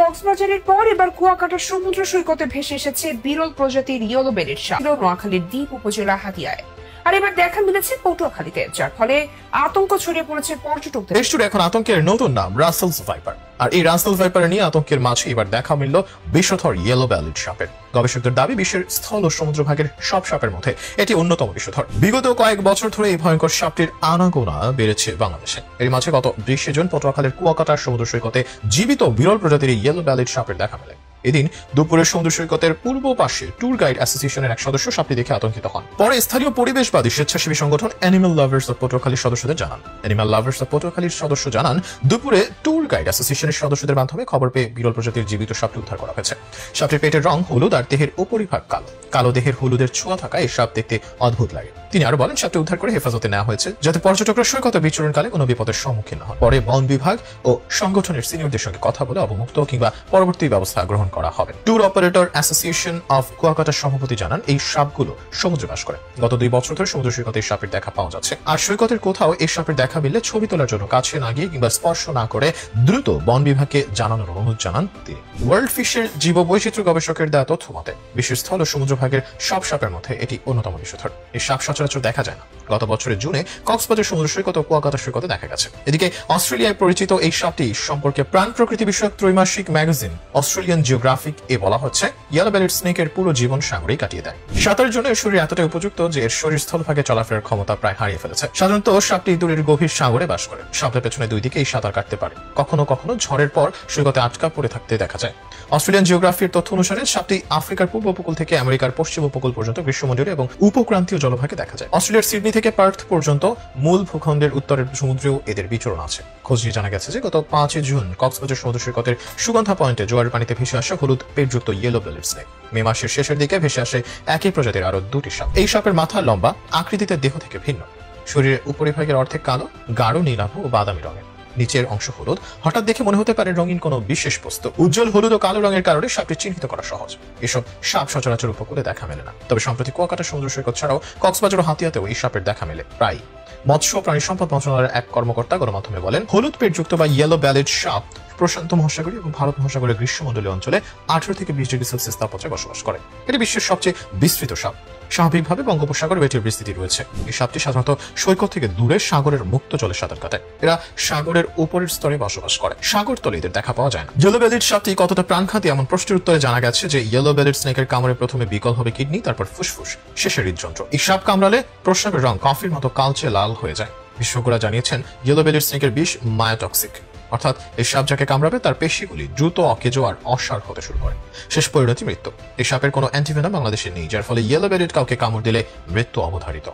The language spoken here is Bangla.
কক্সবাজারের পর এবার কুয়াকাটার সমুদ্র সৈকতে ভেসে এসেছে বিরল প্রজাতির ইয়েলো বেলির সাপ। নোয়াখালীর দ্বীপ উপজেলা হাতিয়ায়, আর এবার দেখা মিলেছে পটুয়াখালীতে, যার ফলে আতঙ্ক ছড়িয়ে পড়েছে পর্যটকদের। দেশজুড়ে এখন আতঙ্কের নতুন নাম রাসেলস ভাইপার। আর এই রাসেলস ভাইপার নিয়ে আতঙ্কের মাঝে এবার দেখা মিলল বিষধর ইয়েলো বেলিড সাপের। গবেষকদের দাবি বিশ্বের স্থল ও সমুদ্রভাগের সব সাপের মধ্যে এটি অন্যতম বিষধর। বিগত কয়েক বছর ধরে এই ভয়ঙ্কর সাপটির আনাগোনা বেড়েছে বাংলাদেশে। এর মাঝে গত 20 জুন পটুয়াখালীর কুয়াকাটার সমুদ্র সৈকতে জীবিত বিরল প্রজাতির ইয়েলো বেলিড সাপের দেখা মেলে। এদিন দুপুরে সমুদ্র সৈকতের পূর্ব পাশে ট্যুর গাইড অ্যাসোসিয়েশনের এক সদস্য সাপটি দেখে আতঙ্কিত হন। পরে স্থানীয় পরিবেশবাদী স্বেচ্ছাসেবী সংগঠন অ্যানিমাল লাভার্স অফ পটুয়াখালীর সদস্যদের জানান। অ্যানিমাল লাভার্স অফ পটুয়াখালীর সদস্য জানান, দুপুরে ট্যুর গাইড অ্যাসোসিয়েশনের সদস্যদের মাধ্যমে খবর পেয়ে বিরল প্রজাতির জীবিত সাপটি উদ্ধার করা হয়েছে। সাপটির পেটের রং হলুদ আর দেহের উপরিভাগ কালো। কালো দেহের হলুদের ছোঁয়া থাকা এই সাপ দেখতে অদ্ভুত লাগে। তিনি আরো বলেন, সাপটি উদ্ধার করে হেফাজতে নেওয়া হয়েছে যাতে পর্যটকরা সৈকতে বিচরণকালে কোনো বিপদের সম্মুখীন না হন। পরে বন বিভাগ ও সংগঠনের সিনিয়রদের সঙ্গে কথা বলে অবমুক্ত কিংবা পরবর্তী ব্যবস্থা গ্রহণ করা হবে। ট্যুর অপারেটর অ্যাসোসিয়েশন অফ কুয়াকাটার সভাপতি জানান, এই সাপগুলো সমুদ্রে বাস করে। গত 2 বছর ধরে সমুদ্র সৈকতে এই সাপের দেখা পাওয়া যাচ্ছে। আর সৈকতের কোথাও এই সাপের দেখা মিললে ছবি তোলার জন্য কাছে না গিয়ে কিংবা স্পর্শ না করে দ্রুত বন বিভাগকে জানানোর অনুরোধ জানান তিনি। ওয়ার্ল্ড ফিশের জীববৈচিত্র্য গবেষকের দেওয়া তথ্য মতে বিশ্বের স্থল ও সমুদ্রভাগের সব সাপের মধ্যে এটি অন্যতম বিষধর। এই সাপ সচরাচর দেখা যায় না। গত বছরের জুনে কক্সবাজার সমুদ্র সৈকত ও কুয়াকাটা সৈকতে দেখা গেছে। এদিকে অস্ট্রেলিয়ায় পরিচিত এই সাপটি সম্পর্কে প্রাণ প্রকৃতি বিষয়ক ত্রৈমাসিক ম্যাগাজিন অস্ট্রেলিয়ান জিওগ্রাফিক এ বলা হচ্ছে, ইয়েলো বেলিড স্নেকের পুরো জীবন সাগরেই কাটিয়ে দেয়। সাঁতারের জন্য এর শরীর এতটাই উপযুক্ত যে এর শরীর স্থলভাগে চলাফেরার ক্ষমতা প্রায় হারিয়ে ফেলেছে। সাধারণত সাপটি দূরের গভীর সাগরে বাস করে। সাপের পেছনে 2 দিকেই সাঁতার কাটতে পারে। কখনো কখনো ঝড়ের পর সৈকতে আটকা পড়ে থাকতে দেখা যায়। অস্ট্রেলিয়ান জিওগ্রাফির তথ্য অনুসারে সাপটি আফ্রিকার পূর্ব উপকূল থেকে আমেরিকার পশ্চিম উপকূল পর্যন্ত গ্রীষ্মমণ্ডলীয় এবং উপক্রান্তীয় জলভাগে দেখা যায়। অস্ট্রেলিয়ার সিডনি থেকে পার্থ পর্যন্ত মূল ভূখণ্ডের উত্তরের সমুদ্রেও এদের বিচরণ আছে। খোঁজ নিয়ে জানা গেছে যে গত 5 জুন কক্সবাজার সমুদ্র সৈকতের সুগন্ধা পয়েন্টে জোয়ারের পানিতে ভেসে আসা হলুদ পেটযুক্ত ইয়েলো বেলিড স্নেক। মে মাসের শেষের দিকে ভেসে আসে একই প্রজাতির আরো 2টি সাপ। এই সাপের মাথা লম্বা, আকৃতিতে দেহ থেকে ভিন্ন। শরীরের উপরিভাগের অর্ধেক কালো, গাঢ় নীলাভ ও বাদামি রঙের। নিচের অংশ হলুদ। হঠাৎ দেখে মনে হতে পারে রঙিন কোনো বিশেষ বস্তু। উজ্জ্বল হলুদ ও কালো রঙের কারণে সাপটি চিহ্নিত করা সহজ। এসব সাপ সচরাচর উপকূলে দেখা মেলে না। তবে সম্প্রতি কুয়াকাটা সমুদ্র সৈকত ছাড়াও কক্সবাজার ও হাতিয়াতেও এই সাপের দেখা মেলে প্রায়। মৎস্য ও প্রাণী সম্পদ মন্ত্রণালয়ের এক কর্মকর্তা গণমাধ্যমে বলেন, হলুদ পেটযুক্ত বা ইয়েলো বেলিড সাপ প্রশান্ত মহাসাগরীয় এবং ভারত মহাসাগরের গ্রীষ্মমণ্ডলীয় অঞ্চলে 18 থেকে 20 ডিগ্রি সেলসিয়াস তাপমাত্রায় বসবাস করে। এটি বিশ্বের সবচেয়ে বিস্তৃত সাপ। স্বাভাবিকভাবে বঙ্গোপসাগরে এটির বিস্তৃতি রয়েছে। এই সাপটি সাধারণত সৈকত থেকে দূরে সাগরের মুক্ত জলে সাঁতার কাটায়। এরা সাগরের উপরের স্তরে বসবাস করে। সাগরতলে এদের দেখা পাওয়া যায় না। ইয়েলো বেলিড সাপটি কতটা প্রাণঘাতী এমন প্রশ্নের উত্তরে জানা গেছে যে ইয়েলো বেলিড স্নেকের কামড়ে প্রথমে বিকল হবে কিডনি, তারপর ফুসফুস, শেষে হৃদযন্ত্র। এই সাপ কামড়ালে প্রস্রাবের রং কফির মতো কালচে লাল হয়ে যায়। বিশেষজ্ঞরা জানিয়েছেন, ইয়েলো বেলিড স্নেকের বিষ মায়োটক্সিক, অর্থাৎ এই সাপ যাকে কামড়াবে তার পেশিগুলি দ্রুত অকেজো আর অসাড় হতে শুরু করে। শেষ পরিণতি মৃত্যু। এই সাপের কোনো অ্যান্টিভেনাম বাংলাদেশে নেই, যার ফলে ইয়েলো বেলিড কাউকে কামড় দিলে মৃত্যু অবধারিত।